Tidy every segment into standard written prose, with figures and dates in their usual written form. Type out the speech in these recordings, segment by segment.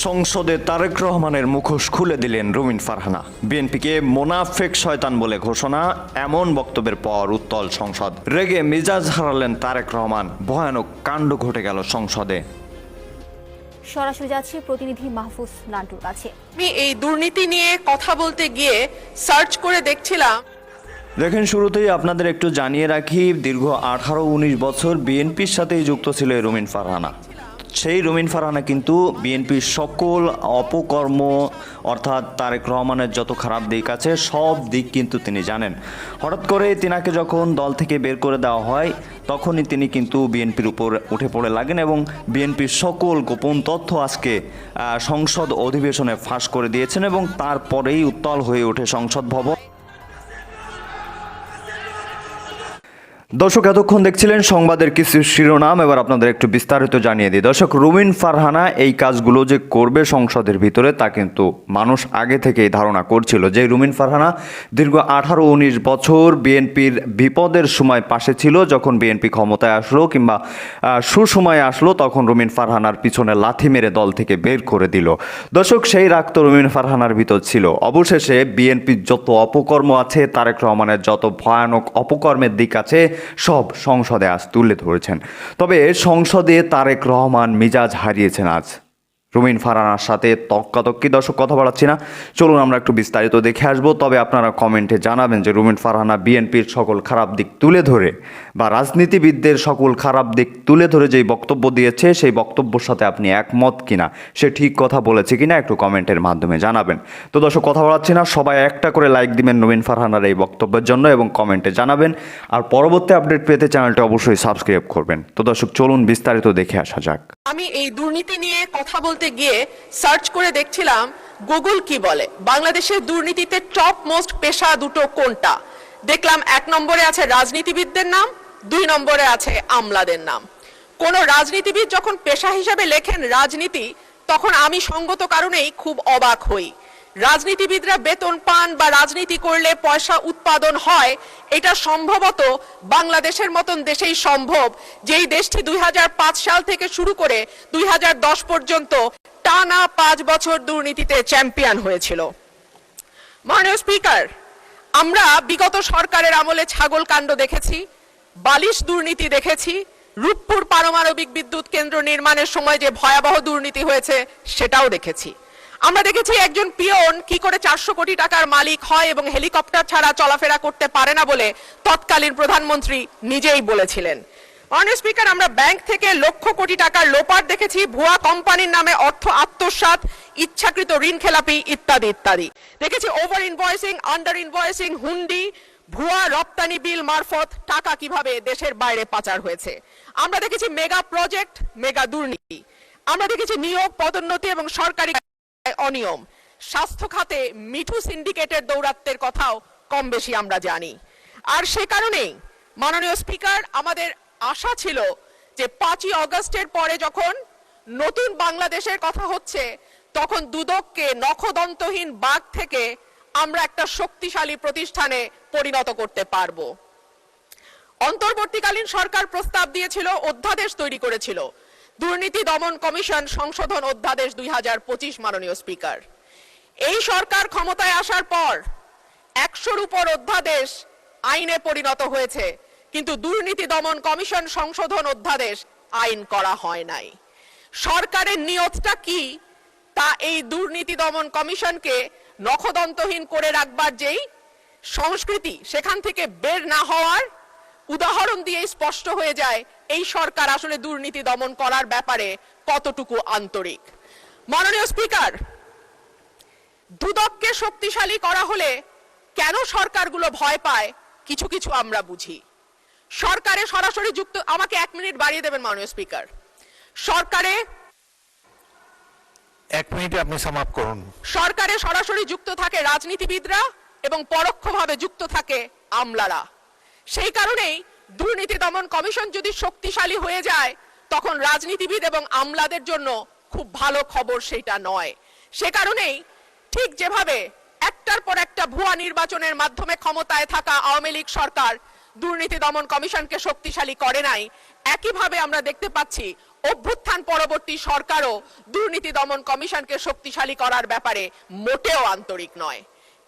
সংসদে তারেক রহমানের মুখোশ খুলে দিলেন রুমিন ফারহানা। বিএনপিকে মোনাফেক শয়তান বলে ঘোষণা, এমন বক্তব্যের পর উত্তাল সংসদ। রেগে মেজাজ হারালেন তারেক রহমান। ভয়ানক কাণ্ড ঘটে গেল সংসদে। সরাসরি যাচ্ছি প্রতিনিধি মাহফুজ নান্টুর কাছে। আমি এই দুর্নীতি নিয়ে কথা বলতে গিয়ে সার্চ করে দেখছিলাম। দেখেন, শুরুতেই আপনাদের একটু জানিয়ে রাখি, দীর্ঘ 18-19 বছর বিএনপির সাথেই যুক্ত ছিল রুমিন ফারহানা। সেই রুমিন ফারহানা কিন্তু বিএনপির সকল অপকর্ম, অর্থাৎ তারেক রহমানের যত খারাপ দিক আছে সব দিক কিন্তু তিনি জানেন। হঠাৎ করে তিনাকে যখন দল থেকে বের করে দেওয়া হয়, তখনই তিনি কিন্তু বিএনপির উপর উঠে পড়ে লাগেন এবং বিএনপির সকল গোপন তথ্য আজকে সংসদ অধিবেশনে ফাঁস করে দিয়েছেন এবং তারপরেই উত্তাল হয়ে ওঠে সংসদ ভবন। দর্শক, এতক্ষণ দেখছিলেন সংবাদের কিছু শিরোনাম, এবার আপনাদের একটু বিস্তারিত জানিয়ে দিই। দর্শক, রুমিন ফারহানা এই কাজগুলো যে করবে সংসদের ভিতরে, তা কিন্তু মানুষ আগে থেকেই ধারণা করছিল যে রুমিন ফারহানা দীর্ঘ 18-19 বছর বিএনপির বিপদের সময় পাশে ছিল। যখন বিএনপি ক্ষমতায় আসলো কিংবা সুসময়ে আসলো, তখন রুমিন ফারহানার পিছনে লাথি মেরে দল থেকে বের করে দিল। দর্শক, সেই রাগ তো রুমিন ফারহানার ভিতর ছিল। অবশেষে বিএনপির যত অপকর্ম আছে, তারেক রহমানের যত ভয়ানক অপকর্মের দিক আছে, সব সংসদে আজ তুলে ধরেছেন। তবে সংসদে তারেক রহমান মিজাজ হারিয়েছেন আজ রুমিন ফারহানার সাথে তক্কাতক্কি। দর্শক, কথা বাড়াচ্ছি না, চলুন আমরা একটু বিস্তারিত দেখে আসবো। তবে আপনারা কমেন্টে জানাবেন যে রুমিন ফারহানা বিএনপির সকল খারাপ দিক তুলে ধরে বা রাজনীতিবিদদের সকল খারাপ দিক তুলে ধরে যেই বক্তব্য দিয়েছে, সেই বক্তব্যের সাথে আপনি একমত কিনা, সে ঠিক কথা বলেছে কিনা একটু কমেন্টের মাধ্যমে জানাবেন। তো দর্শক, কথা বাড়াচ্ছি না, সবাই একটা করে লাইক দিবেন রুমিন ফারহানার এই বক্তব্যের জন্য এবং কমেন্টে জানাবেন। আর পরবর্তী আপডেট পেতে চ্যানেলটা অবশ্যই সাবস্ক্রাইব করবেন। তো দর্শক, চলুন বিস্তারিত দেখে আসা যাক। আমি এই দুর্নীতি নিয়ে কথা বলতে গিয়ে সার্চ করে দেখছিলাম গুগল কি বলে, বাংলাদেশের দুর্নীতিতে টপ মোস্ট পেশা দুটো কোনটা। দেখলাম 1 নম্বরে আছে রাজনীতিবিদদের নাম, 2 নম্বরে আছে আমলাদের নাম। কোন রাজনীতিবিদ যখন পেশা হিসেবে লেখেন রাজনীতি, তখন আমি সঙ্গত কারণেই খুব অবাক হই। রাজনীতিবিদরা বেতন পান বা রাজনীতি করলে পয়সা উৎপাদন হয়, এটা সম্ভবত বাংলাদেশের মতন দেশেই সম্ভব, যেই দেশটি 2005 সাল থেকে শুরু করে 2010 পর্যন্ত টানা 5 বছর দুর্নীতিতে চ্যাম্পিয়ন হয়েছিল। মাননীয় স্পিকার, আমরা বিগত সরকারের আমলে ছাগল কাণ্ড দেখেছি, বালিশ দুর্নীতি দেখেছি, রূপপুর পারমাণবিক বিদ্যুৎ কেন্দ্র নির্মাণের সময় যে ভয়াবহ দুর্নীতি হয়েছে সেটাও দেখেছি। আমরা দেখেছি একজন পিয়ন কি করে 400 কোটি টাকার মালিক হয় এবং হেলিকপ্টার ছাড়া চলাফেরা করতে পারে না বলে তৎকালীন প্রধানমন্ত্রী নিজেই বলেছিলেন। মাননীয় স্পিকার, আমরা ব্যাংক থেকে লক্ষ কোটি টাকার লোপাট দেখেছি, ভুয়া কোম্পানির নামে অর্থ আত্মসাৎ, ইচ্ছাকৃত ঋণ খেলাপি ইত্যাদি ইত্যাদি দেখেছি। ওভার ইনভয়েসিং, আন্ডার ইনভয়েসিং, হুন্ডি, ভুয়া রপ্তানি বিল মারফত টাকা কিভাবে দেশের বাইরে পাচার হয়েছে। আমরা দেখেছি মেগা প্রজেক্ট, মেগা দুর্নীতি। আমরা দেখেছি নিয়োগ, পদোন্নতি এবং সরকারি অনিয়ম। স্বাস্থ্য খাতে মিঠু সিন্ডিকেটের দৌরাত্মের কথাও কম বেশি আমরা জানি। আর সে কারণেই মাননীয় স্পিকার, আমাদের আশা ছিল যে 5ই আগস্টের পরে যখন নতুন বাংলাদেশের কথা হচ্ছে, তখন দুদককে নখদন্তহীন বাঘ থেকে আমরা একটা শক্তিশালী প্রতিষ্ঠানে পরিণত করতে পারব। অন্তর্বর্তীকালীন সরকার প্রস্তাব দিয়েছিল, অধ্যাদেশ তৈরি করেছিল, দুর্নীতি দমন কমিশন সংশোধন অধ্যাদেশ 2025। মাননীয় স্পিকার, এই সরকার ক্ষমতায় আসার পর 100-র উপর অধ্যাদেশ আইনে পরিণত হয়েছে, কিন্তু দুর্নীতি দমন কমিশন সংশোধন অধ্যাদেশ আইন করা হয় নাই। সরকারের নিয়তটা কি, তা এই দুর্নীতি দমন কমিশনকে নখদন্তহীন করে রাখবার যেই সংস্কৃতি, সেখান থেকে বের না হওয়ার উদাহরণ দিয়ে স্পষ্ট হয়ে যায় এই সরকার আসলে দুর্নীতি দমন করার ব্যাপারে কতটুকু আন্তরিক। মাননীয় স্পিকার, দুদককে শক্তিশালী করা হলে কেন সরকারগুলো ভয় পায়, কিছু কিছু আমরা বুঝি। সরকারে সরাসরি যুক্ত, আমাকে 1 মিনিট বাড়িয়ে দেবেন মাননীয় স্পিকার। সরকারে 1 মিনিটে আপনি সমাপ্ত করুন। সরকারে সরাসরি যুক্ত থাকে রাজনীতিবিদরা এবং পরোক্ষভাবে যুক্ত থাকে আমলারা। সেই কারণেই দুর্নীতি দমন কমিশন যদি শক্তিশালী হয়ে যায়, তখন রাজনীতিবিদ এবং আমলাদের জন্য খুব ভালো খবর সেটা নয়। সে কারণেই ঠিক যেভাবে একটার পর একটা ভুয়া নির্বাচনের মাধ্যমে ক্ষমতায় থাকা আওয়ামী লীগ সরকার দুর্নীতি দমন কমিশনকে শক্তিশালী করে নাই, একইভাবে আমরা দেখতে পাচ্ছি অভ্যুত্থান পরবর্তী সরকারও দুর্নীতি দমন কমিশনকে শক্তিশালী করার ব্যাপারে মোটেও আন্তরিক নয়।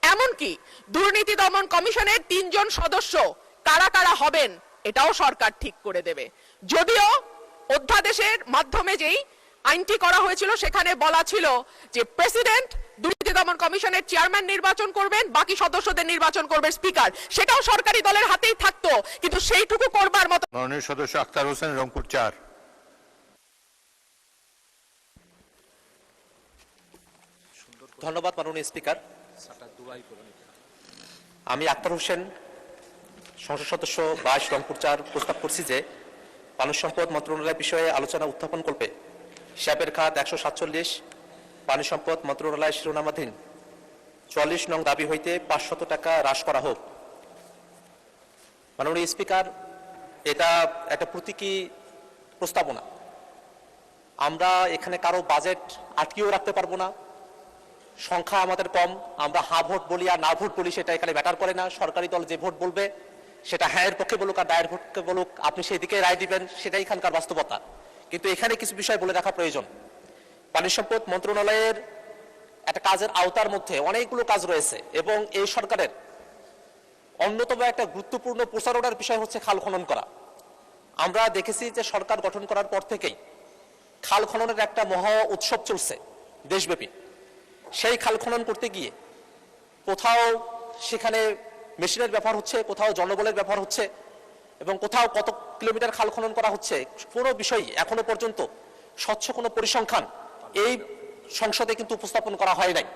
এমনকি দুর্নীতি দমন কমিশনের 3 জন সদস্য কারা কারা হবেন এটাও সরকার ঠিক করে দেবে। যদিও অধ্যাদেশের মাধ্যমে যেই আইনটি করা হয়েছিল সেখানে বলা ছিল যে প্রেসিডেন্ট দুর্নীতি দমন কমিশনের চেয়ারম্যান নির্বাচন করবেন, বাকি সদস্যদের নির্বাচন করবে স্পিকার। সেটাও সরকারি দলের হাতেই থাকতো, কিন্তু সেইটুকু করবার মতো মাননীয় সদস্য আখতার হোসেন, রংপুর 4। ধন্যবাদ মাননীয় স্পিকার। আমি আখতার হোসেন, সংসদ সদস্য 22 রংপুর 4 প্রস্তাব করছি যে পানি সম্পদ মন্ত্রণালয় বিষয়ে আলোচনা উত্থাপন করবে হিসাবের খাত 147 পানি সম্পদ মন্ত্রণালয় শিরোনামাধীন 44 নং দাবি হইতে 500 টাকা হ্রাস করা হোক। মাননীয় স্পিকার, এটা একটা প্রতীকী প্রস্তাবনা। আমরা এখানে কারো বাজেট আটকিয়েও রাখতে পারবো না। সংখ্যা আমাদের কম, আমরা হা ভোট বলি আর না ভোট বলি সেটা এখানে ম্যাটার করে না। সরকারি দল যে ভোট বলবে সেটা হ্যাঁ এর পক্ষে বলুক আর দায়ের পক্ষে বলুক, আপনি সেই দিকে রায় দিবেন, সেটাই এখানকার বাস্তবতা। কিন্তু এখানে কিছু বিষয় বলে রাখা প্রয়োজন। পানি সম্পদ মন্ত্রণালয়ের একটা কাজের আওতার মধ্যে অনেকগুলো কাজ রয়েছে এবং এই সরকারের অন্যতম একটা গুরুত্বপূর্ণ প্রচারণার বিষয় হচ্ছে খাল খনন করা। আমরা দেখেছি যে সরকার গঠন করার পর থেকেই খাল খননের একটা মহা উৎসব চলছে দেশব্যাপী। সেই খাল খনন করতে গিয়ে কোথাও সেখানে মেশিনের ব্যবহার হচ্ছে, কোথাও জনবলের ব্যবহার হচ্ছে এবং কোথাও কত কিলোমিটার খাল খনন করা হচ্ছে, কোনো বিষয় এখনো পর্যন্ত স্বচ্ছ কোনো পরিসংখ্যান এই সংসদে কিন্তু উপস্থাপন করা হয় নাই।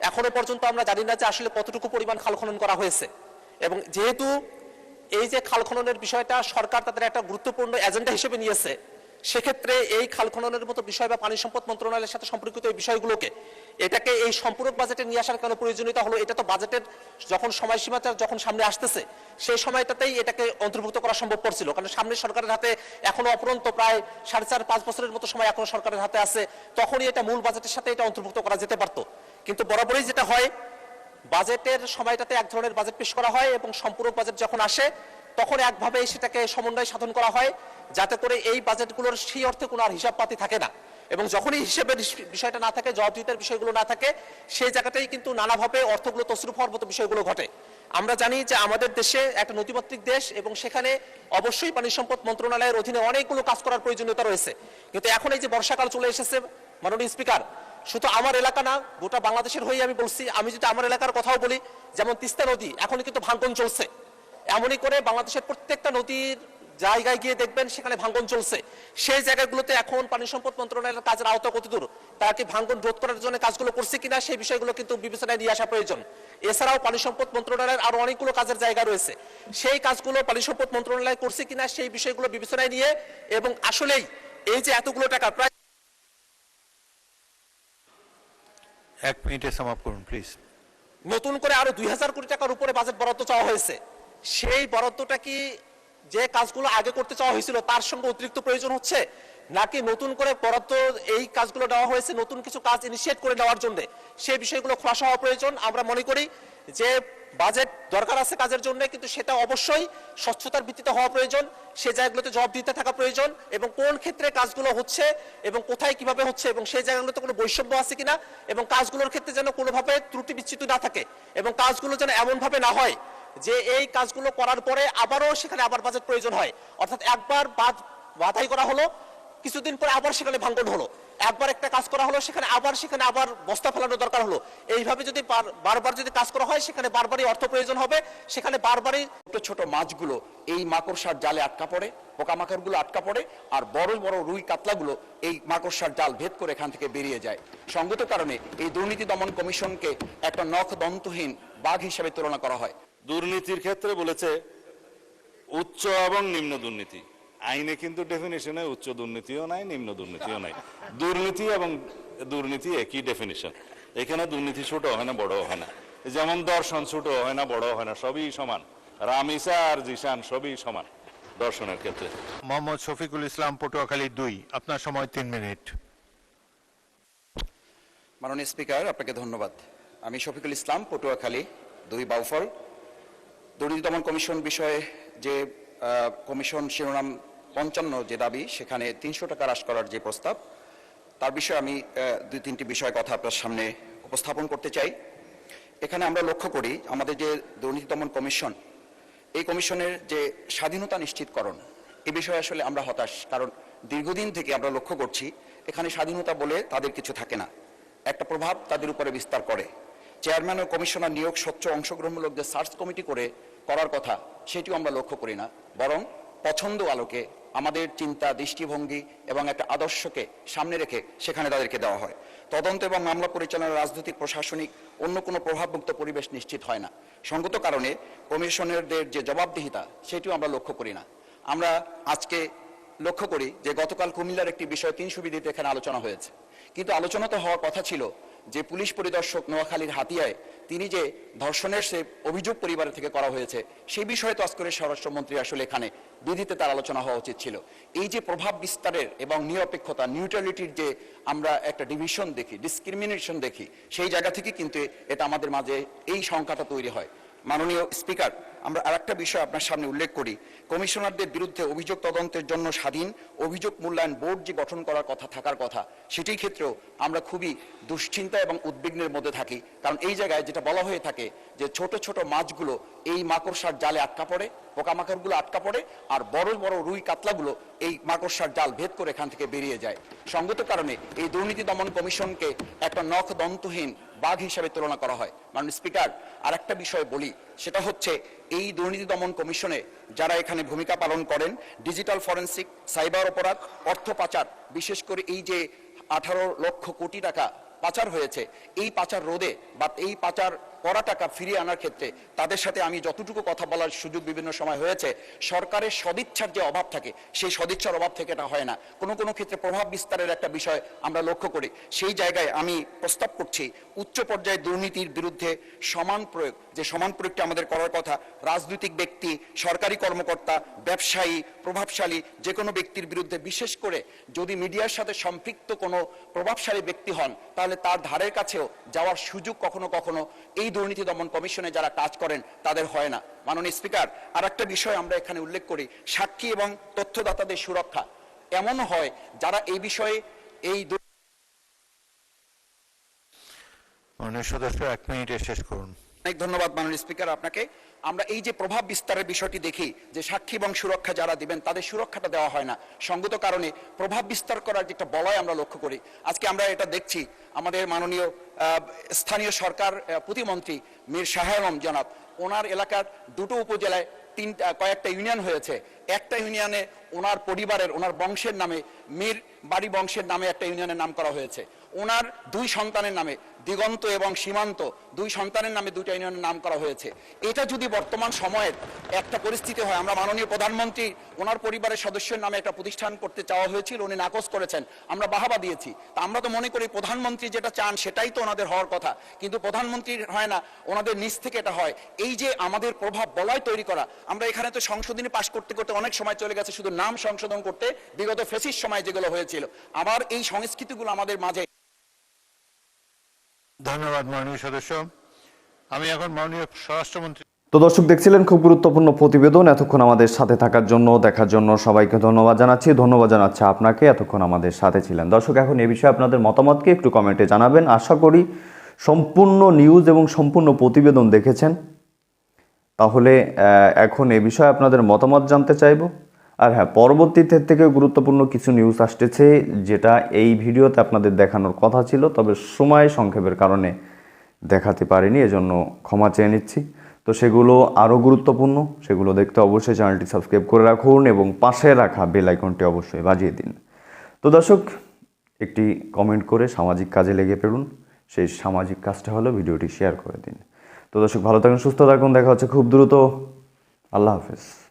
এখনো পর্যন্ত আমরা জানি না যে আসলে কতটুকু পরিমাণ খাল খনন করা হয়েছে। এবং যেহেতু এই যে খাল খননের বিষয়টা সরকার তাদের একটা গুরুত্বপূর্ণ এজেন্ডা হিসেবে নিয়েছে, সেক্ষেত্রে এই খাল খননের মতো বিষয় বা পানি সম্পদ মন্ত্রণালয়ের সাথে সম্পর্কিত এই বিষয়গুলোকে এটাকে এই সম্পূরক বাজেটে নিয়ে আসার কেন প্রয়োজনীয়তা হলো? এটা তো বাজেটের যখন সময়সীমাটা যখন সামনে আসতেছে সেই সময়টাতেই এটাকে অন্তর্ভুক্ত করা সম্ভব পড়ছিল, কারণ সামনে সরকারের হাতে এখনো অপরন্ত প্রায় 4.5-5 বছরের মতো সময় এখনো সরকারের হাতে আছে। তখনই এটা মূল বাজেটের সাথে এটা অন্তর্ভুক্ত করা যেতে পারতো। কিন্তু বরাবরই যেটা হয়, বাজেটের সময়টাতে এক ধরনের বাজেট পেশ করা হয় এবং সম্পূরক বাজেট যখন আসে তখন একভাবে সেটাকে সমন্বয় সাধন করা হয়, যাতে করে এই বাজেটগুলোর সেই অর্থে কোনো আর হিসাবপাতি থাকে না। এবং যখনই হিসেবের বিষয়টা না থাকে, জবাবদিহিতার বিষয়গুলো না থাকে, সেই জায়গাটাই কিন্তু নানাভাবে অর্থগুলো তছরূপ হওয়ার মতো বিষয়গুলো ঘটে। আমরা জানি যে আমাদের দেশে একটা নথিমাত্রিক দেশ এবং সেখানে অবশ্যই পানি সম্পদ মন্ত্রণালয়ের অধীনে অনেকগুলো কাজ করার প্রয়োজনীয়তা রয়েছে। কিন্তু এখন এই যে বর্ষাকাল চলে এসেছে মাননীয় স্পিকার, শুধু আমার এলাকা না, গোটা বাংলাদেশের হয়ে আমি বলছি, আমি যদি আমার এলাকার কথাও বলি, যেমন তিস্তা নদী এখন কিন্তু ভাঙন চলছে। এমনই করে বাংলাদেশের প্রত্যেকটা নদীর জায়গায় গিয়ে দেখবেন সেখানে ভাঙন চলছে। সেই জায়গাগুলোতে এখন পানি সম্পদ মন্ত্রণালয়ের কাজের আওতা কতদূর, তারা কি ভাঙন রোধ করার জন্য কাজগুলো করছে কিনা, সেই বিষয়গুলো কিন্তু বিবেচনায় নিয়ে আসা প্রয়োজন। এছাড়াও পানি সম্পদ মন্ত্রণালয়ের আরো অনেকগুলো কাজের জায়গা রয়েছে, সেই কাজগুলো পানি সম্পদ মন্ত্রণালয় করছে কিনা সেই বিষয়গুলো বিবেচনায় নিয়ে এবং আসলেই এই যে এতগুলো টাকা প্রায় 1 মিনিটে সামাপ করুন প্লিজ। নতুন করে আরো 2000 কোটি টাকার উপরে বাজেট বরাদ্দ চাওয়া হয়েছে, সেই বরাদ্দটা কি যে কাজগুলো আগে করতে চাওয়া হয়েছিল তার সঙ্গে অতিরিক্ত প্রয়োজন হচ্ছে, নাকি নতুন করে বরাদ্দ এই কাজগুলো দেওয়া হয়েছে নতুন কিছু কাজ ইনিশিয়েট করে নেওয়ার জন্য, সেই বিষয়গুলো খোলাসা হওয়া প্রয়োজন। আমরা মনে করি যে বাজেট দরকার আছে কাজের জন্য, কিন্তু সেটা অবশ্যই স্বচ্ছতার ভিত্তিতে হওয়া প্রয়োজন, সেই জায়গাগুলোতে জবাবদিহিতা থাকা প্রয়োজন এবং কোন ক্ষেত্রে কাজগুলো হচ্ছে এবং কোথায় কিভাবে হচ্ছে এবং সেই জায়গাগুলোতে কোনো বৈষম্য আছে কিনা এবং কাজগুলোর ক্ষেত্রে যেন কোনোভাবে ত্রুটি বিচ্যুতি না থাকে এবং কাজগুলো যেন এমনভাবে না হয় যে এই কাজগুলো করার পরে আবারও সেখানে আবার বাজেট প্রয়োজন হয়। অর্থাৎ একবার বাধাই করা হলো, কিছুদিন পরে আবার সেখানে ভাঙন হলো, একবার একটা কাজ করা হলো সেখানে আবার বস্তা ফেলানো দরকার হলো। এইভাবে যদি বারবার যদি কাজ করা হয় সেখানে বারবারই অর্থ প্রয়োজন হবে, সেখানে বারবারই ছোট ছোট মাছগুলো এই মাকড়সার জালে আটকা পড়ে, পোকামাকড়গুলো আটকা পড়ে, আর বড় বড় রুই কাতলাগুলো এই মাকড়সার জাল ভেদ করে এখান থেকে বেরিয়ে যায়। সঙ্গত কারণে এই দুর্নীতি দমন কমিশনকে একটা নখ দন্তহীন বাঘ হিসেবে তুলনা করা হয়। দুর্নীতির ক্ষেত্রে বলেছে উচ্চ এবং নিম্ন দুর্নীতি। আইনে কিন্তু ডেফিনিশনে উচ্চ দুর্নীতিও নাই, নিম্ন দুর্নীতিও নাই। দুর্নীতি এবং দুর্নীতি একই ডেফিনিশন। এখানে দুর্নীতি ছোট হয় না, বড় হয় না, যেমন দর্শন ছোট হয় না, বড় হয় না, সবই সমান। রামিসা আর জিশান সবই সমান দর্শনের ক্ষেত্রে। মোহাম্মদ শফিকুল ইসলাম, পটুয়াখালী 2, আপনার সময় 3 মিনিট। মাননীয় স্পিকার, আপনাকে ধন্যবাদ। আমি শফিকুল ইসলাম, পটুয়াখালী 2 বাউফল। দুর্নীতি দমন কমিশন বিষয়ে যে কমিশন শিরোনাম 55 যে দাবি, সেখানে 300 টাকা হ্রাস করার যে প্রস্তাব, তার বিষয়ে আমি দুই তিনটি বিষয় কথা আপনার সামনে উপস্থাপন করতে চাই। এখানে আমরা লক্ষ্য করি আমাদের যে দুর্নীতি দমন কমিশন, এই কমিশনের যে স্বাধীনতা নিশ্চিতকরণ, এ বিষয়ে আসলে আমরা হতাশ। কারণ দীর্ঘদিন থেকে আমরা লক্ষ্য করছি এখানে স্বাধীনতা বলে তাদের কিছু থাকে না, একটা প্রভাব তাদের উপরে বিস্তার করে। চেয়ারম্যান ও কমিশনার নিয়োগ স্বচ্ছ অংশগ্রহণমূলক যে সার্চ কমিটি করার কথা, সেটিও আমরা লক্ষ্য করি না, বরং পছন্দ আলোকে আমাদের চিন্তা, দৃষ্টিভঙ্গি এবং একটা আদর্শকে সামনে রেখে সেখানে তাদেরকে দেওয়া হয়। তদন্ত এবং মামলা পরিচালনা, রাজনৈতিক, প্রশাসনিক অন্য কোনো প্রভাবমুক্ত পরিবেশ নিশ্চিত হয় না। সঙ্গত কারণে কমিশনারদের যে জবাবদিহিতা, সেটিও আমরা লক্ষ্য করি না। আমরা আজকে লক্ষ্য করি যে গতকাল কুমিল্লার একটি বিষয় 300 বিধিতে এখানে আলোচনা হয়েছে, কিন্তু আলোচনা তো হওয়ার কথা ছিল যে পুলিশ পরিদর্শক নোয়াখালীর হাতিয়ায় তিনি যে ধর্ষণের সে অভিযোগ পরিবারের থেকে করা হয়েছে, সেই বিষয়ে তো আজকের স্বরাষ্ট্রমন্ত্রী আসলে এখানে বিধিতে তার আলোচনা হওয়া উচিত ছিল। এই যে প্রভাব বিস্তারের এবং নিরপেক্ষতা, নিউট্রালিটির যে আমরা একটা ডিভিশন দেখি, ডিসক্রিমিনেশন দেখি, সেই জায়গা থেকে কিন্তু এটা আমাদের মাঝে এই সংখ্যাটা তৈরি হয়। মাননীয় স্পিকার, আমরা আরেকটা বিষয় আপনার সামনে উল্লেখ করি। কমিশনারদের বিরুদ্ধে অভিযোগ তদন্তের জন্য স্বাধীন অভিযোগ মূল্যায়ন বোর্ড যে গঠন করার কথা, থাকার কথা, সেটির ক্ষেত্রেও আমরা খুবই দুশ্চিন্তা এবং উদ্বিগ্নের মধ্যে থাকি। কারণ এই জায়গায় যেটা বলা হয়ে থাকে যে ছোট ছোট মাছগুলো এই মাকড়সার জালে আটকা পড়ে, পোকামাকড়গুলো আটকা পড়ে, আর বড় বড় রুই কাতলাগুলো এই মাকড়সার জাল ভেদ করে এখান থেকে বেরিয়ে যায়। সঙ্গত কারণে এই দুর্নীতি দমন কমিশনকে একটা নখ দন্তহীন বাঘ হিসাবে তুলনা করা হয়। মাননীয় স্পিকার, আর একটা বিষয় বলি, সেটা হচ্ছে এই দুর্নীতি দমন কমিশনে যারা এখানে ভূমিকা পালন করেন, ডিজিটাল ফরেনসিক, সাইবার অপরাধ, অর্থ পাচার, বিশেষ করে এই যে 18 লক্ষ কোটি টাকা পাচার হয়েছে, এই পাচার রোধে বা এই পাচার করা টাকা ফিরিয়ে আনার ক্ষেত্রে তাদের সাথে আমি যতটুকু কথা বলার সুযোগ বিভিন্ন সময় হয়েছে, সরকারের সদিচ্ছার যে অভাব থাকে, সেই সদিচ্ছার অভাব থেকে এটা হয় না। কোনো কোনো ক্ষেত্রে প্রভাব বিস্তারের একটা বিষয় আমরা লক্ষ্য করি। সেই জায়গায় আমি প্রস্তাব করছি উচ্চ পর্যায়ে দুর্নীতির বিরুদ্ধে সমান প্রয়োগ, যে সমান প্রয়োগটা আমাদের করার কথা, রাজনৈতিক ব্যক্তি, সরকারি কর্মকর্তা, ব্যবসায়ী, প্রভাবশালী যে কোনো ব্যক্তির বিরুদ্ধে, বিশেষ করে যদি মিডিয়ার সাথে সম্পৃক্ত কোনো প্রভাবশালী ব্যক্তি হন, তাহলে তার ধারের কাছেও যাওয়ার সুযোগ কখনো কখনো এই দুর্নীতি দমন কমিশনে যারা কাজ করেন তাদের হয় না। মাননীয় স্পিকার, আর একটা বিষয় আমরা এখানে উল্লেখ করি, সাক্ষী এবং তথ্যদাতাদের সুরক্ষা। এমন হয় যারা এই বিষয়ে এই মাননীয় সদস্য 1 মিনিটে শেষ করুন। অনেক ধন্যবাদ মাননীয় স্পিকার আপনাকে। আমরা এই যে প্রভাব বিস্তারের বিষয়টি দেখি যে সাক্ষী এবং সুরক্ষা যারা দিবেন তাদের সুরক্ষাটা দেওয়া হয় না। সঙ্গত কারণে প্রভাব বিস্তার করার যে একটা বলয় আমরা লক্ষ্য করি। আজকে আমরা এটা দেখছি, আমাদের মাননীয় স্থানীয় সরকার প্রতিমন্ত্রী মীর শাহ আলম জনাব, ওনার এলাকার দুটো উপজেলায় কয়েকটা ইউনিয়ন হয়েছে। একটা ইউনিয়নে ওনার পরিবারের, ওনার বংশের নামে, মীর বাড়ি বংশের নামে একটা ইউনিয়নের নাম করা হয়েছে। ওনার 2 সন্তানের নামে, দিগন্ত এবং সীমান্ত, 2 সন্তানের নামে 2টা ইউনিয়নের নাম করা হয়েছে। এটা যদি বর্তমান সময়ের একটা পরিস্থিতি হয়, আমরা মাননীয় প্রধানমন্ত্রী ওনার পরিবারের সদস্যের নামে একটা প্রতিষ্ঠান করতে চাওয়া হয়েছিল, উনি নাকচ করেছেন, আমরা বাহাবা দিয়েছি। তা আমরা তো মনে করি প্রধানমন্ত্রী যেটা চান সেটাই তো ওনাদের হওয়ার কথা, কিন্তু প্রধানমন্ত্রীর হয় না, ওনাদের নিচ থেকে এটা হয়। এই যে আমাদের প্রভাব বলয় তৈরি করা, আমরা এখানে তো সংশোধনী পাশ করতে করতে অনেক সময় চলে গেছে শুধু নাম সংশোধন করতে, বিগত ফেসিস্ট সময় যেগুলো হয়েছিল। আবার এই সংস্কৃতিগুলো আমাদের মাঝে। ধন্যবাদ মাননীয় সদস্য। আমি এখন মাননীয় স্বরাষ্ট্রমন্ত্রী। তো দর্শক, দেখছিলেন খুব গুরুত্বপূর্ণ প্রতিবেদন। এতক্ষণ আমাদের সাথে থাকার জন্য, দেখার জন্য সবাইকে ধন্যবাদ জানাচ্ছি। ধন্যবাদ জানাচ্ছি আপনাকে, এতক্ষণ আমাদের সাথে ছিলেন। দর্শক, এখন এ বিষয়ে আপনাদের মতামতকে একটু কমেন্টে জানাবেন। আশা করি সম্পূর্ণ নিউজ এবং সম্পূর্ণ প্রতিবেদন দেখেছেন। তাহলে এখন এ বিষয়ে আপনাদের মতামত জানতে চাইব। আর হ্যাঁ, পরবর্তীতে থেকে গুরুত্বপূর্ণ কিছু নিউজ আসতেছে, যেটা এই ভিডিওতে আপনাদের দেখানোর কথা ছিল, তবে সময় সংক্ষেপের কারণে দেখাতে পারিনি, এজন্য ক্ষমা চেয়ে নিচ্ছি। তো সেগুলো আরও গুরুত্বপূর্ণ, সেগুলো দেখতে অবশ্যই চ্যানেলটি সাবস্ক্রাইব করে রাখুন এবং পাশে রাখা বেল আইকনটি অবশ্যই বাজিয়ে দিন। তো দর্শক, একটি কমেন্ট করে সামাজিক কাজে লেগে পড়ুন। সেই সামাজিক কাজটা হলো ভিডিওটি শেয়ার করে দিন। তো দর্শক, ভালো থাকুন, সুস্থ থাকুন, দেখা হচ্ছে খুব দ্রুত। আল্লাহ হাফেজ।